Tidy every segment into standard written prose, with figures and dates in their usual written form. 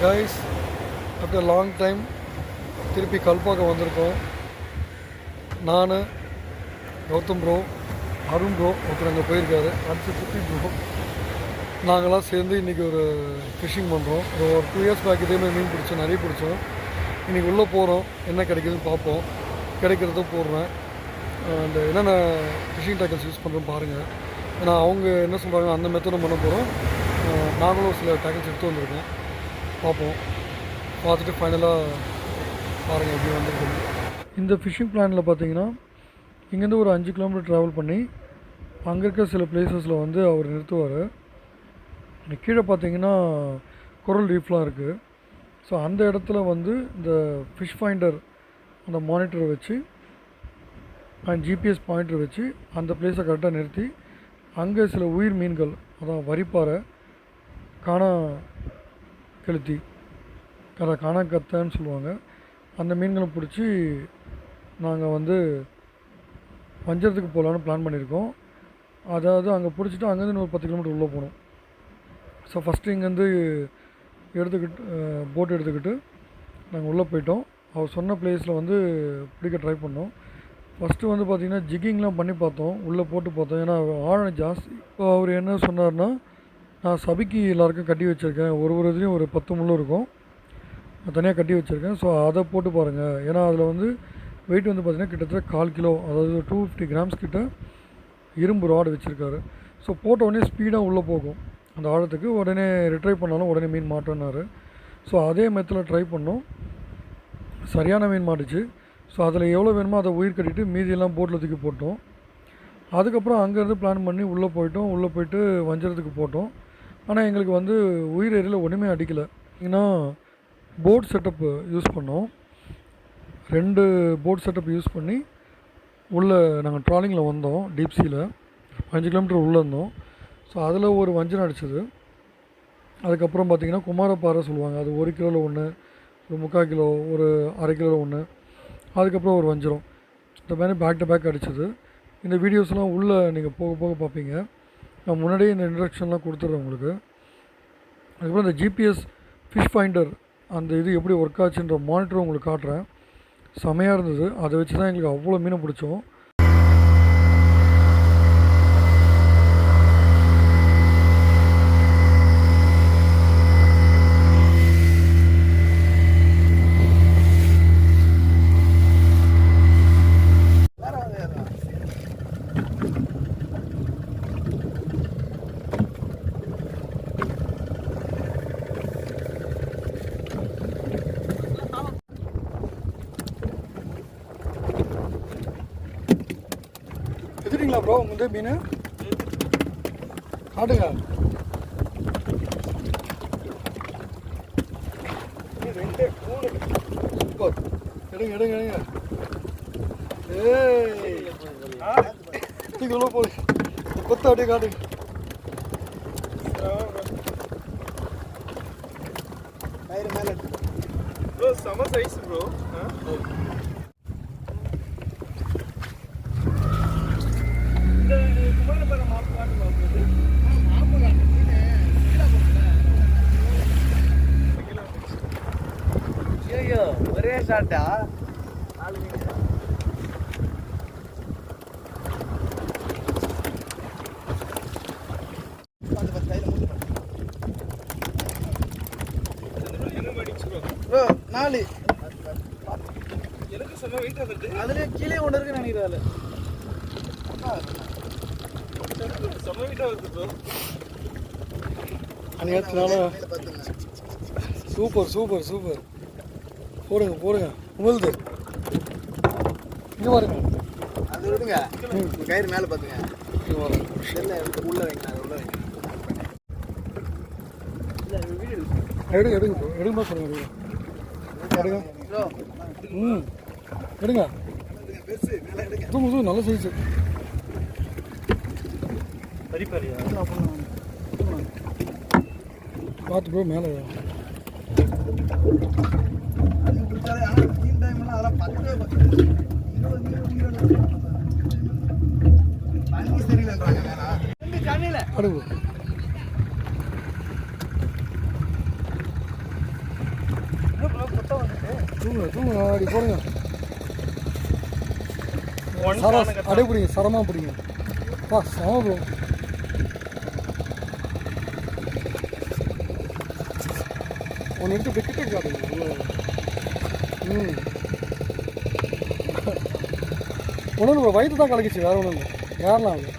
Guys, after long time திருப்பி கல்பாக்கம் வந்திருக்கோம். நான், கௌதம் ப்ரோ, அருண் ப்ரோ ஒருத்தர் அங்கே போயிருக்காரு, அடுத்து திருப்பி ப்ரோ, நாங்களாம் சேர்ந்து இன்றைக்கி ஒரு ஃபிஷ்ஷிங் பண்ணுறோம். ஒரு 2 இயர்ஸ் பேக் இதேமாதிரி மீன் பிடிச்சோம், நிறைய பிடிச்சோம். இன்றைக்கி உள்ளே போகிறோம், என்ன கிடைக்குதுன்னு பார்ப்போம். கிடைக்கிறத போடுறேன். அந்த என்னென்ன ஃபிஷ்ஷிங் டேக்கல்ஸ் யூஸ் பண்ணுறோம் பாருங்கள். ஏன்னா அவங்க என்ன சொல்கிறாங்க அந்த மெத்தடும் பண்ண போகிறோம். நாங்களும் சில டேக்கல்ஸ் எடுத்து வந்திருக்கோம், பார்ப்போம். பார்த்துட்டு ஃபைனலாக பாருங்கள் எப்படி வந்துருக்குது. இந்த ஃபிஷ்ஷிங் பிளானில் பார்த்தீங்கன்னா இங்கேருந்து ஒரு 5 கிலோமீட்டர் ட்ராவல் பண்ணி அங்கே இருக்க சில பிளேசஸில் வந்து அவர் நிறுத்துவார். கீழே பார்த்தீங்கன்னா கொரல் ரீஃப்லாம் இருக்குது. ஸோ அந்த இடத்துல வந்து இந்த ஃபிஷ் ஃபைண்டர் அந்த மானிட்டரை வச்சு அண்ட் ஜிபிஎஸ் பாயிண்டர் வச்சு அந்த பிளேஸை கரெக்டாக நிறுத்தி அங்கே சில உயிர் மீன்கள், அதான் வரிப்பாறை, காணா கெளுத்தி, காணா கத்தைன்னு சொல்லுவாங்க, அந்த மீன்களை பிடிச்சி நாங்கள் வந்து வஞ்சரத்துக்கு போகலான்னு பிளான் பண்ணியிருக்கோம். அதாவது அங்கே பிடிச்சிட்டு அங்கேருந்து இன்னொரு 10 கிலோமீட்டர் உள்ளே போகணும். ஸோ ஃபஸ்ட்டு இங்கேருந்து போட் எடுத்துக்கிட்டு நாங்கள் உள்ளே போயிட்டோம். அவர் சொன்ன பிளேஸில் வந்து பிடிக்க ட்ரை பண்ணோம். ஃபஸ்ட்டு வந்து பார்த்திங்கன்னா ஜிக்கிங்லாம் பண்ணி பார்த்தோம், உள்ளே போட்டு பார்த்தோம். ஏன்னா ஆழம் ஜாஸ்தி. இப்போ அவர் என்ன சொன்னார்னா, நான் சபிக்கு எல்லாருக்கும் கட்டி வச்சுருக்கேன், ஒரு இதுலேயும் ஒரு 10 முள் இருக்கும், நான் தனியாக கட்டி வச்சுருக்கேன். ஸோ அதை போட்டு பாருங்கள். ஏன்னா அதில் வந்து வெயிட் வந்து பார்த்திங்கன்னா கிட்டத்தட்ட 1/4 கிலோ, அதாவது 250 கிராம்ஸ் கிட்ட இரும்பு ராடு வச்சுருக்காரு. ஸோ போட்ட உடனே ஸ்பீடாக உள்ளே போகும் அந்த ஆழத்துக்கு. உடனே ரிட்ரை பண்ணாலும் உடனே மீன் மாட்டோன்னாரு. ஸோ அதே மெத்தடில் ட்ரை பண்ணோம், சரியான மீன் மாட்டுச்சு. ஸோ அதில் எவ்வளோ வேணுமோ அதை உயிர் கட்டிட்டு மீதியெல்லாம் போட்டில் தூக்கி போட்டோம். அதுக்கப்புறம் அங்கேருந்து பிளான் பண்ணி உள்ளே போயிட்டோம். உள்ளே போயிட்டு வஞ்சரத்துக்கு போட்டோம். ஆனால் எங்களுக்கு வந்து உயிர் ஏரியில் ஒன்றுமே அடிக்கலை. ஏன்னா போட் செட்டப்பு யூஸ் பண்ணோம். 2 போட் செட்டப் யூஸ் பண்ணி உள்ளே நாங்கள் ட்ராலிங்கில் வந்தோம். டீப்சியில் 5 கிலோமீட்டர் உள்ளே இருந்தோம். ஸோ அதில் ஒரு வஞ்சரம் அடிச்சது. அதுக்கப்புறம் பார்த்திங்கன்னா குமாரப்பாறை சொல்லுவாங்க, அது 1 கிலோவில் 1, ஒரு 3/4 கிலோ, ஒரு 1/2 கிலோவில் 1, அதுக்கப்புறம் ஒரு வஞ்சரம். இந்த மாதிரி பேக் டு பேக் அடிச்சது. இந்த வீடியோஸ்லாம் உள்ளே நீங்கள் போக போக பார்ப்பீங்க. நான் முன்னாடியே இந்த இன்ட்ரடக்ஷன்லாம் கொடுத்துட்றேன் உங்களுக்கு. அதுக்கப்புறம் இந்த ஜிபிஎஸ் ஃபிஷ் ஃபைண்டர் அந்த இது எப்படி ஒர்க் ஆச்சுன்ற மானிட்டரும் உங்களுக்கு காட்டுறேன். செமையாக இருந்தது. அதை வச்சு தான் எங்களுக்கு அவ்வளோ மீனை பிடிச்சோம். எடுத்துட்டீங்களா ப்ரோ வந்து மீன் காட்டுங்க. சூப்பர். எடுங்க எடுங்க எடுங்க. உள்ள போய் கொத்த அப்படியே காட்டுங்க. ப்ரோ செம சைஸ் ப்ரோ. ஒரே ஷாட்டா ப்ரோ 4 எனக்கு செம வெயிட் ஆகுது. அதுலயே கீழே ஒன்று இருக்குன்னு நினைக்கிறேன். செம வெயிட் ஆகுது ப்ரோ. அன்னைக்கு சூப்பர் சூப்பர் சூப்பர். போடுங்க போடுங்க. உங்களுது இங்கே பாருங்க. அது விடுங்க, கயிறு மேலே பார்த்துங்க. இங்கே பாருங்க. உள்ளே வைங்க, அது உள்ளே வைங்க. எடுங்க எடுங்க ப்ரோ, எடுங்க சொல்லுங்க. எடுங்க எடுங்க. நல்ல சைஸு. பார்த்து ப்ரோ மேலே. அடுவு தூங்க தூங்க அப்படி போடுங்க. One சர காணுங்க. அப்படியே பிடிங்க, சரமாக பிடிங்க. பா சம ப்ரோ. ஒன்று எடுத்து கிட்ட காட்டுங்க. ம் ஒன்றும் இல்லை, வயிற்று தான் கலக்கிச்சு, வேறு ஒன்றும் இல்லை. யாரெல்லாம் இல்லை.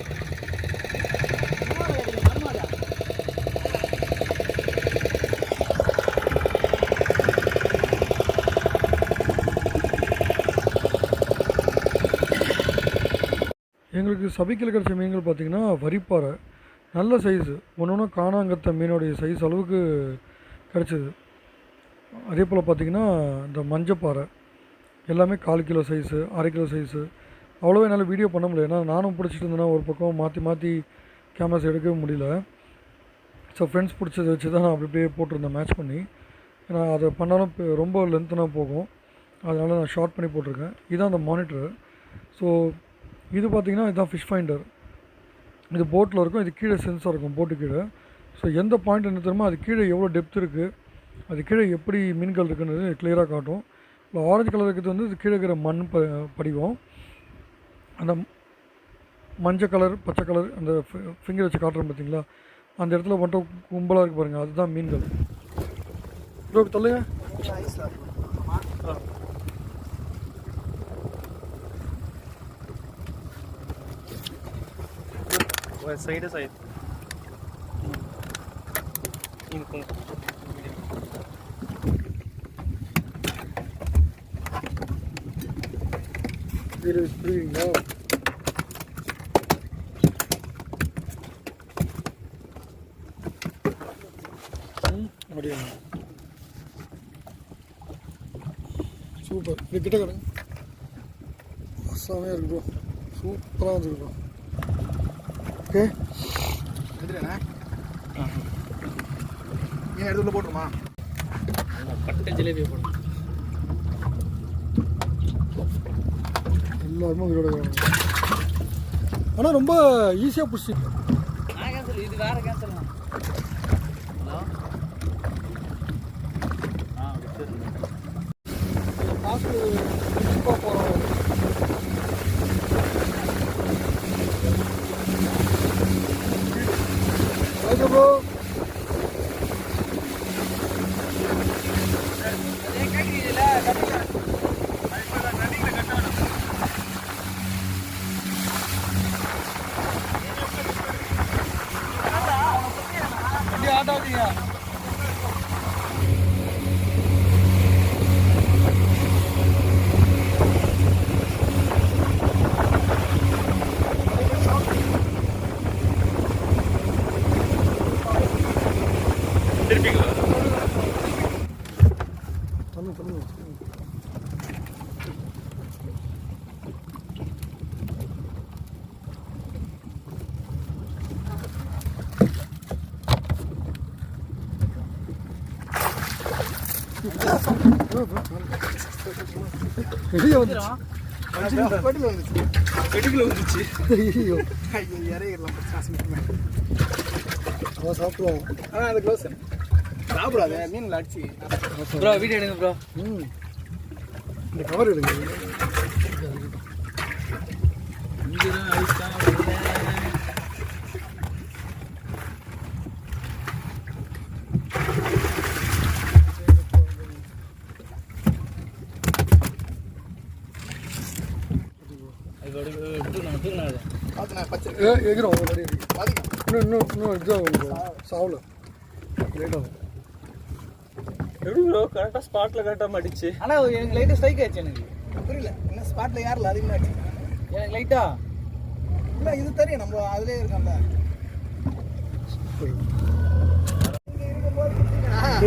எங்களுக்கு சபிக்கில் கிடச்ச மீன்கள் பார்த்திங்கன்னா வரிப்பாறை, நல்ல சைஸு, ஒன்று ஒன்றும் காணாங்கத்த மீனுடைய சைஸ் அளவுக்கு கிடச்சிது. அதே போல் பார்த்திங்கன்னா இந்த மஞ்சப்பாறை எல்லாமே 1/4 கிலோ சைஸு, 1/2 கிலோ சைஸு. அவ்வளோவா என்னால் வீடியோ பண்ண முடியல, ஏன்னா நானும் பிடிச்சிட்டு இருந்தேன்னா ஒரு பக்கம் மாற்றி மாற்றி கேமராஸ் எடுக்கவே முடியல. ஸோ ஃப்ரெண்ட்ஸ் பிடிச்சதை வச்சு தான் நான் அப்படி அப்படியே போட்டிருந்தேன் மேட்ச் பண்ணி. ஏன்னா அதை பண்ணாலும் ரொம்ப லென்த்தனாக போகும், அதனால் நான் ஷார்ட் பண்ணி போட்டிருக்கேன். இதுதான் அந்த மானிட்டரு. ஸோ இது பார்த்திங்கன்னா இதுதான் ஃபிஷ் ஃபைண்டர். இது போட்டில் இருக்கும், இது கீழே சென்சார் இருக்கும் போட்டு கீழே. ஸோ எந்த பாயிண்ட் என்ன தெரியுமோ அது கீழே எவ்வளோ டெப்த் இருக்குது, அது கீழே எப்படி மீன்கள் இருக்குன்றது கிளியராக காட்டும். இல்லை ஆரஞ்சு கலர் இருக்கிறது வந்து இது கீழே இருக்கிற மண் படிவம். அந்த மஞ்சள் கலர் பச்சை கலர் அந்த ஃபிங்கர் வச்சு காட்டுறோம் பார்த்தீங்களா, அந்த இடத்துல மட்டும் கும்பலாக இருக்குது பாருங்கள், அதுதான் மீன்கள். ப்ரோ தள்ளுங்க. Side side. इनको It is breathing now. அப்படியே சூப்பர். இது கிட்ட கிடங்க, செமையாக இருக்கு ப்ரோ, சூப்பராக வந்துருக்கு ப்ரோ. ஓகே எடுத்துறேண்ணா. மீன் எடுத்து உள்ள போட்டுருமா? பட்டை ஜிலேபி போடணும். எல்லாருமே உயிரோட. ஆனால் ரொம்ப ஈஸியாக பிடிச்சிட்டு. இது வேற கேன்சல். ஹலோ காசு போகிறோம். Okay bro. ஆட்டாதீங்க. திருப்பிங்களா? தள்ளு தள்ளு. வெளியே வந்துச்சு. பட்டில் வந்துச்சு. வெடிக்கல வந்துச்சு. ஐயோ ஐயோ இறங்கிடலாம் பிரச்சனை. அதான் சாப்பிடுவோம். ஆனால் அது க்ளோஸ் சாப்பிடாத மீனில் அடிச்சு. ப்ரோ வீடியோ எடுங்க ப்ரோ. ம் இந்த கவர் எடுங்க. பார்த்துண்ணா பச்சை எகிறோம் ஆல்ரெடி. பார்த்துக்கலாம். இன்னும் இதாக சாவில் லேட் ஆகும். எப்படி ப்ரோ கரெக்டாக ஸ்பாட்டில் கரெக்டாக மாட்டிச்சு? ஆனால் எனக்கு லைட்டாக ஸ்ட்ரைக் ஆச்சு. எனக்கு புரியல என்ன ஸ்பாட்டில் யாரில் அதிகமாக ஆச்சு எனக்கு லைட்டா. இல்லை இது தெரியும், நம்ம அதிலே இருக்கோம்ல.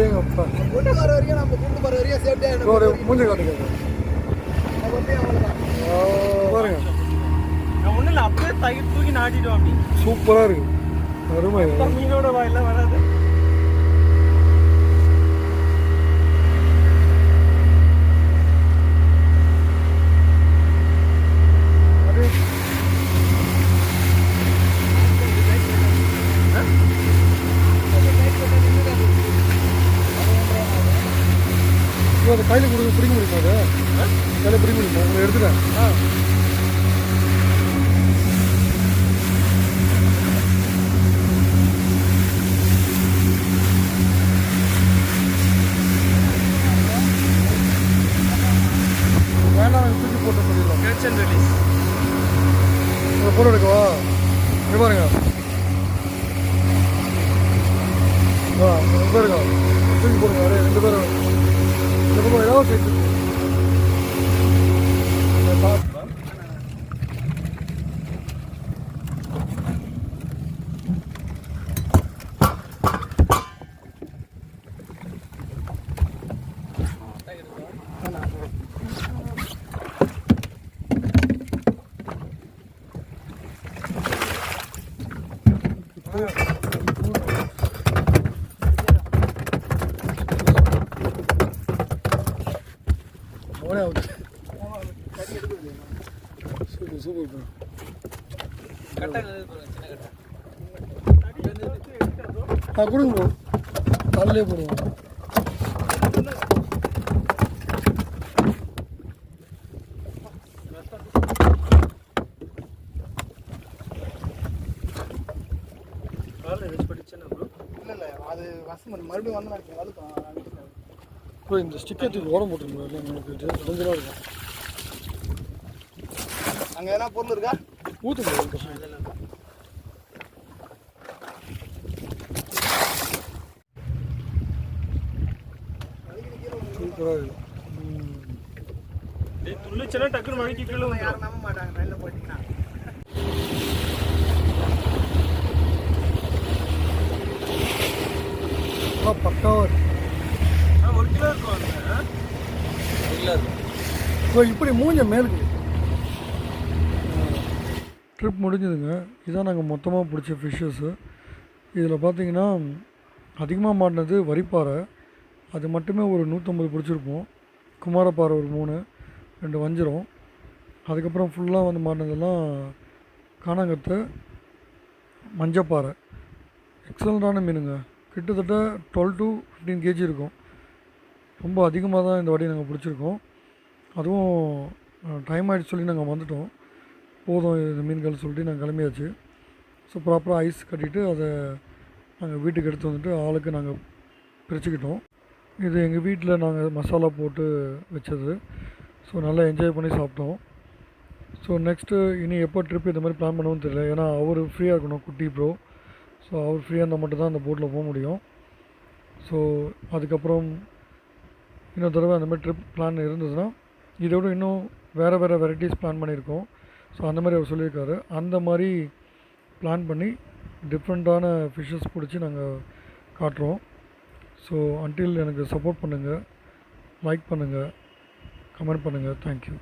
ஏங்கப்பா கொண்டு வர வரையும் நம்ம கொண்டு வர வரையும் சேஃப்டியாக மூஞ்சி காட்டுங்க. பாருங்க நான் ஒன்றும் இல்லை, அப்படியே தயிர் தூக்கி நாட்டிட்டோம். அப்படி சூப்பராக இருக்கு, அருமை. மீனோட வாயிலாம் வராது. அதை கையில் கொடுக்க பிடிக்க முடியுமா அதை கையில் பிடிக்க முடியுமா உங்களை எடுத்துட்டேன் வேண்டாம் தூக்கி போட்டு சொல்லிடலாம் கேட்ச் அண்ட் ரிலீஸ். உங்களை போட்டோ எடுக்கவா இங்கே பாருங்க ரெண்டு பேருங்க தூக்கி போடுங்க அப்படியே 2 பேரும் இந்த பக்கம் ஏதாவது சேர்த்து மோனே அவுட் சூப்பர் சூப்பர் ப்ரோ கொடுங்க ப்ரோ காலையிலே போடுவோம் இல்லை அது வசம் மறுபடியும் வந்து நான் வலுக்கும் ப்ரோ இந்த ஸ்டிக்கர் தூக்கி ஓரம் போட்டுருங்க இல்லை உங்களுக்கு தெரிஞ்சதாக இருக்கும் அங்கே எதனா பொருள் இருக்கா ஊற்றுங்க சூப்பராக இருக்கும் துள்ளிச்சுன்னா டக்குன்னு வழுக்கி கீழே வந்துடும். யாரும் நம்ப மாட்டாங்க ட்ரெயினில் போட்டிங்கன்னா பக்காவாக இருக்கு 1 கிலோ இருக்கும் அந்த இல்லை இருக்கும். ஸோ இப்படி மூஞ்ச மேலுக்கு ட்ரிப் முடிஞ்சதுங்க இதான் நாங்கள் மொத்தமாக பிடிச்ச ஃபிஷ்ஷஸ்ஸு இதில் பார்த்தீங்கன்னா அதிகமாக மாட்டினது வரிப்பாறை அது மட்டுமே ஒரு 150 பிடிச்சிருப்போம் குமாரப்பாறை ஒரு 3 2 வஞ்சிரம் அதுக்கப்புறம் ஃபுல்லாக வந்து மாட்டினதெல்லாம் காணாங்கத்தை மஞ்சப்பாறை எக்ஸலண்ட்டான மீனுங்க கிட்டத்தட்ட 12 to 15 kg இருக்கும் ரொம்ப அதிகமாக தான் இந்த வாட்டி நாங்கள் பிடிச்சிருக்கோம் அதுவும் டைம் ஆகிடுச்சு சொல்லி நாங்கள் வந்துட்டோம் போதும் இந்த மீன்கள் சொல்லிட்டு நாங்கள் கிளம்பியாச்சு ஸோ ப்ராப்பராக ஐஸ் கட்டிட்டு அதை நாங்கள் வீட்டுக்கு எடுத்து வந்துட்டு ஆளுக்கு நாங்கள் பிரிச்சுக்கிட்டோம் இது எங்கள் வீட்டில் நாங்கள் மசாலா போட்டு வச்சது ஸோ நல்லா என்ஜாய் பண்ணி சாப்பிட்டோம் ஸோ நெக்ஸ்ட்டு இனி எப்போ ட்ரிப் இந்த மாதிரி பிளான் பண்ணவும் தெரியல ஏன்னா அவர் ஃப்ரீயாக இருக்கணும் குட்டி ப்ரோ ஸோ அவர் ஃப்ரீயாக இருந்தால் மட்டும்தான் அந்த போட்டில் போக முடியும் ஸோ அதுக்கப்புறம் இன்னொரு தடவை அந்த மாதிரி ட்ரிப் பிளான் இருந்ததுன்னா இதை விட இன்னும் வேறு வெரைட்டிஸ் பிளான் பண்ணியிருக்கோம் ஸோ அந்த மாதிரி அவர் சொல்லியிருக்காரு அந்த மாதிரி பிளான் பண்ணி டிஃப்ரெண்ட்டான ஃபிஷ்ஷஸ் பிடிச்சி நாங்கள் காட்டுறோம் ஸோ அன்டில் எனக்கு சப்போர்ட் பண்ணுங்கள் லைக் பண்ணுங்கள் கமெண்ட் பண்ணுங்கள் தேங்க்யூ